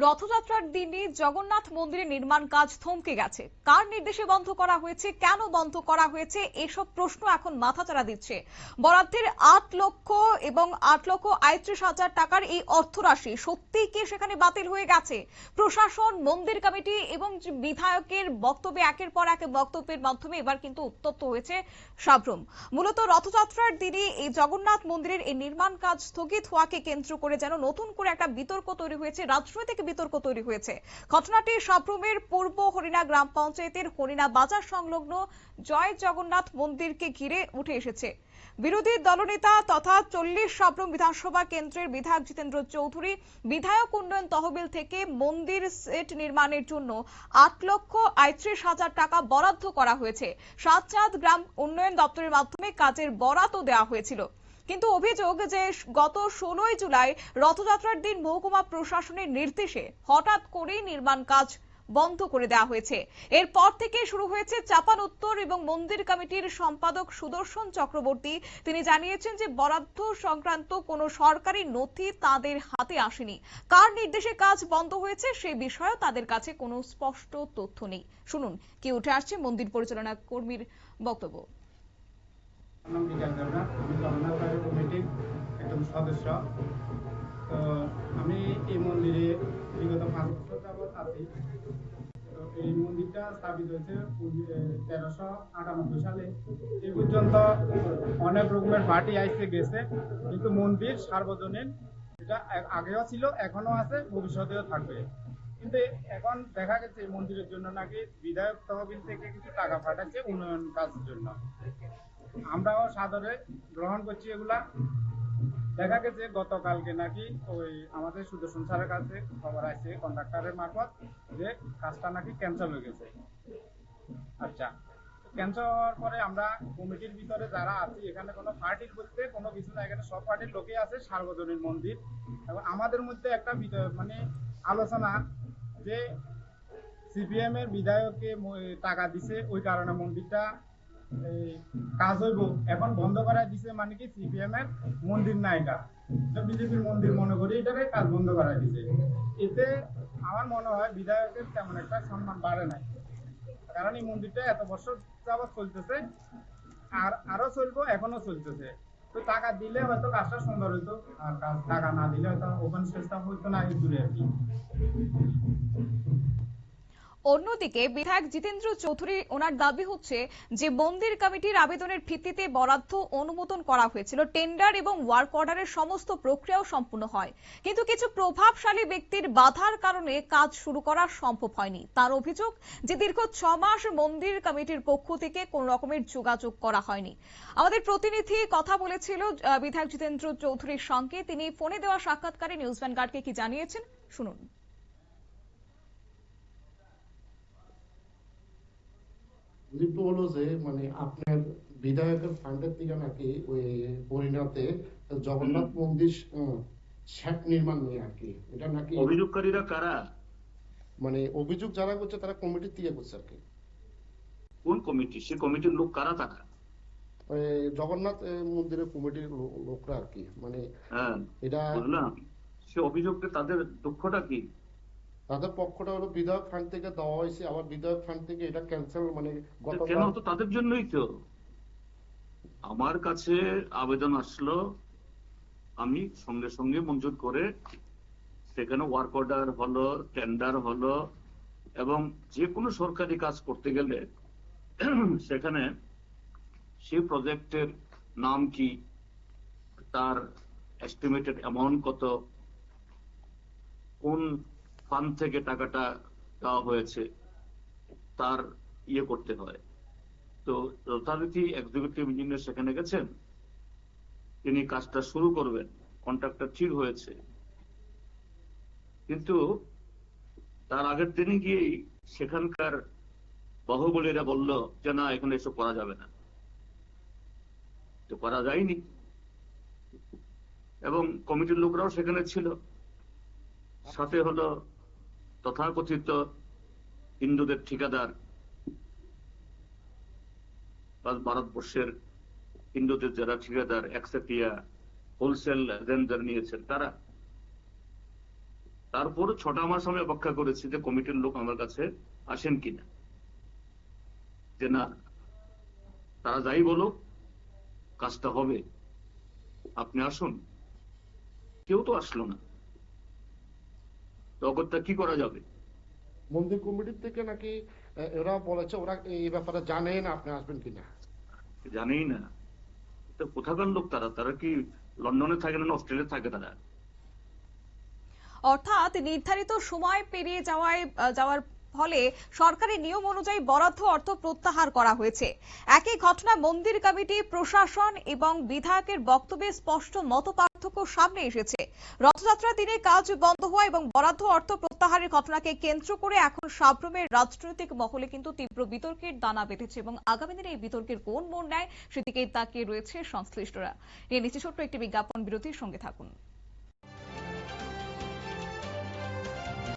রথযাত্রার দিনে জগন্নাথ মন্দিরের নির্মাণ কাজ থমকে গেছে। কার নির্দেশে বন্ধ করা হয়েছে, কেন বন্ধ করা হয়েছে, এসব প্রশ্ন এখন মাথাচাড়া দিচ্ছে। বরাদ্দের 8 লক্ষ এবং 8,31,000 টাকার এই অর্থরাশি সত্যিই কি সেখানে বাতিল হয়ে গেছে? প্রশাসন, মন্দির কমিটি এবং বিধায়কের বক্তব্যে একের পর এক বক্তব্যের মাধ্যমে এবার কিন্তু উত্তপ্ত হয়েছে সাবরুম। মূলত রথযাত্রার দিনে এই জগন্নাথ মন্দিরের এই নির্মাণ কাজ স্থগিত হওয়াকে কেন্দ্র করে যেন নতুন করে একটা বিতর্ক তৈরি হয়েছে, রাজনৈতিক বিতর্ক তৈরি হয়েছে। ঘটনাটি সাবরুমের পূর্ব হরিণা গ্রাম পঞ্চায়েতের হরিণা বাজার সংলগ্ন জয় জগন্নাথ মন্দিরকে ঘিরে উঠে এসেছে। বিরোধী দলনেতা তথা 40 সাবরুম বিধানসভা কেন্দ্রের বিধায়ক জিতেন্দ্র চৌধুরী বিধায়ক উন্নয়ন তহবিল থেকে মন্দির সেট নির্মাণের জন্য 8,31,000 টাকা বরাদ্দ করা হয়েছে। সাতচাঁদ গ্রাম উন্নয়ন দপ্তরের মাধ্যমে কাজের বরাতও দেওয়া হয়েছিল। কিন্তু অভিযোগ যে গত 16 জুলাই রথযাত্রার দিন মহকুমা প্রশাসনের নির্দেশে হঠাৎ করেই নির্মাণ কাজ বন্ধ করে দেওয়া হয়েছে। এরপর থেকে শুরু হয়েছে চাপানোত্তর এবং মন্দির কমিটির সম্পাদক সুদর্শন চক্রবর্তী তিনি জানিয়েছেন যে বরাদ্দ সংক্রান্ত কোনো সরকারি নথি তাদের হাতে আসেনি। কার নির্দেশে কাজ বন্ধ হয়েছে সেই বিষয়ে তাদের কাছে কোনো স্পষ্ট তথ্য নেই। শুনুন কি উঠে আসছে মন্দির পরিচালনা কর্মীর বক্তব্য। আমি জগন্নাথ কমিটির একজন সদস্য। তো আমি এই মন্দিরে বিগত 5 বছর যাবৎ আছি। তো এই মন্দিরটা স্থাপিত হয়েছে 1398 সালে। এই পর্যন্ত অনেক রকমের পার্টি আইসে গেছে, কিন্তু মন্দির সার্বজনীন। এটা আগেও ছিল, এখনো আছে, ভবিষ্যতেও থাকবে। কিন্তু এখন দেখা গেছে এই মন্দিরের জন্য নাকি বিধায়ক তহবিল থেকে কিছু টাকা পাঠাচ্ছে উন্নয়ন কাজের জন্য। আমরাও সাদরে গ্রহণ করছি এগুলা। দেখা গেছে গতকালকে নাকি ওই আমাদের সুদর্শন স্যারের কাছে খবর আসছে কন্ট্রাক্টরের মারফত যে কাজটা নাকি ক্যান্সেল হয়ে গেছে। আচ্ছা, ক্যান্সেল হওয়ার পরে আমরা কমিটির ভিতরে যারা আছি, এখানে কোনো পার্টির বলতে কোনো কিছু না, এখানে সব পার্টির লোকই আছে, সার্বজনীন মন্দির। এবং আমাদের মধ্যে একটা মানে আলোচনা যে সিপিএম এর বিধায়ককে টাকা দিছে, ওই কারণে মন্দিরটা কাজ হইব, এখন বন্ধ করা দিছে, মানে কি সিপিএম এর মন্দির না, এটা বিজেপির মন্দির মনে করি, এটারে কাজ বন্ধ করা দিছে। এতে আমার মনে হয় বিধায়কের তেমন একটা সম্মান বাড়ে নাই, কারণ এই মন্দিরটা এত বছর যাবৎ চলতেছে, আর আরো চলবো, এখনো চলতেছে। তো টাকা দিলে হয়তো কাজটা সুন্দর হইতো, আর টাকা না দিলে হয়তো ওপেন স্পেসটা হইতো না, এই দূরে আর কি। অন্যদিকে বিধায়ক জিতেন্দ্র চৌধুরী ওনার দাবি হচ্ছে যে মন্দির কমিটির আবেদনের ভিত্তিতে বরাদ্দ অনুমোদন করা হয়েছিল, টেন্ডার এবং ওয়ার্ক অর্ডারের সমস্ত প্রক্রিয়াও সম্পূর্ণ হয়, কিন্তু কিছু প্রভাবশালী ব্যক্তির বাধার কারণে কাজ শুরু করা সম্ভব হয়নি। তার অভিযোগ যে দীর্ঘ 6 মাস মন্দির কমিটির পক্ষ থেকে কোন রকমের যোগাযোগ করা হয়নি। আমাদের প্রতিনিধি কথা বলেছিল বিধায়ক জিতেন্দ্র চৌধুরীর সঙ্গে, তিনি ফোনে দেওয়া সাক্ষাৎকারে নিউজ ভ্যানগার্ডকে কি জানিয়েছেন শুনুন। লিপ্ত হলো যে মানে আপনার বিধায়কের ফান্ডের থেকে নাকি ওই হরিণাতে জগন্নাথ মন্দির সেট নির্মাণ নিয়ে আর কি, এটা নাকি অভিযোগকারীরা কারা? মানে অভিযোগ যারা করছে তারা কমিটির থেকে করছে আর কি। কোন কমিটি? সে কমিটির লোক কারা? তারা জগন্নাথ মন্দিরের কমিটির লোকরা আর কি। মানে হ্যাঁ, এটা বুঝলাম। সে অভিযোগটা তাদের দুঃখটা কি? তাদের পক্ষটা হলো বিধায়ক ফান্ড থেকে দেওয়া হয়েছে, আবার বিধায়ক ফান্ড থেকে এটা ক্যান্সেল, মানে কেন? তো তাদের জন্যই তো আমার কাছে আবেদন আসলো, আমি সঙ্গে সঙ্গে মঞ্জুর করে সেখানে ওয়ার্ক অর্ডার হলো, টেন্ডার হলো, এবং যে কোনো সরকারি কাজ করতে গেলে সেখানে সেই প্রজেক্টের নাম কি, তার এস্টিমেটেড অ্যামাউন্ট কত, কোন ফান্ড থেকে টাকাটা দেওয়া হয়েছে, তার ইয়ে করতে হয়। তো যথারীতি এক্সিকিউটিভ ইঞ্জিনিয়ার সেখানে গেছেন, তিনি কাজটা শুরু করবেন, কন্ট্রাক্টর ঠিক হয়েছে, কিন্তু তার আগের দিনে গিয়েই সেখানকার বাহুবলীরা বলল যে না, এখানে এসব করা যাবে না। তো করা যায়নি, এবং কমিটির লোকরাও সেখানে ছিল, সাথে হলো তথাকথিত হিন্দুদের ঠিকাদার, ভারতবর্ষের হিন্দুদের যারা ঠিকাদার একচেটিয়া হোলসেল এজেন্ট যারা নিয়েছেন তারা। তারপর 6টা মাস আমি অপেক্ষা করেছি যে কমিটির লোক আমার কাছে আসেন কিনা, যে না তারা যাই বলুক কাজটা হবে, আপনি আসুন। কেউ তো আসলো না, তখনটা কি করা যাবে? মন্দির কমিটির থেকে নাকি ওরা বলেছে ওরা এই ব্যাপারে জানেন আপনি আসবেন কিনা। জানেই না। তো কোথাকার লোক তারা? তারা কি লন্ডনে থাকে না অস্ট্রেলিয়া থাকে তারা? অর্থাৎ নির্ধারিত সময় পেরিয়ে যাওয়ার ফলে সরকারি নিয়ম অনুযায়ী বরাদ্দ অর্থ প্রত্যাহার করা হয়েছে। একই ঘটনা মন্দির কমিটি, প্রশাসন এবং বিধায়কের বক্তব্যে স্পষ্ট মতপার্থক্য সামনে এসেছে। রথযাত্রার দিনে কাজ বন্ধ হওয়া এবং বরাদ্দ অর্থ প্রত্যাহারের ঘটনাকে কেন্দ্র করে এখন সাবরুমের রাজনৈতিক মহলে কিন্তু তীব্র বিতর্কের দানা বেঁধেছে এবং আগামী দিনে এই বিতর্কের কোন মোড় নেয় সেদিকে তাকিয়ে রয়েছে সংশ্লিষ্টরা। নিয়ে নিচ্ছে ছোট্ট একটি বিজ্ঞাপন বিরতির সঙ্গে থাকুন।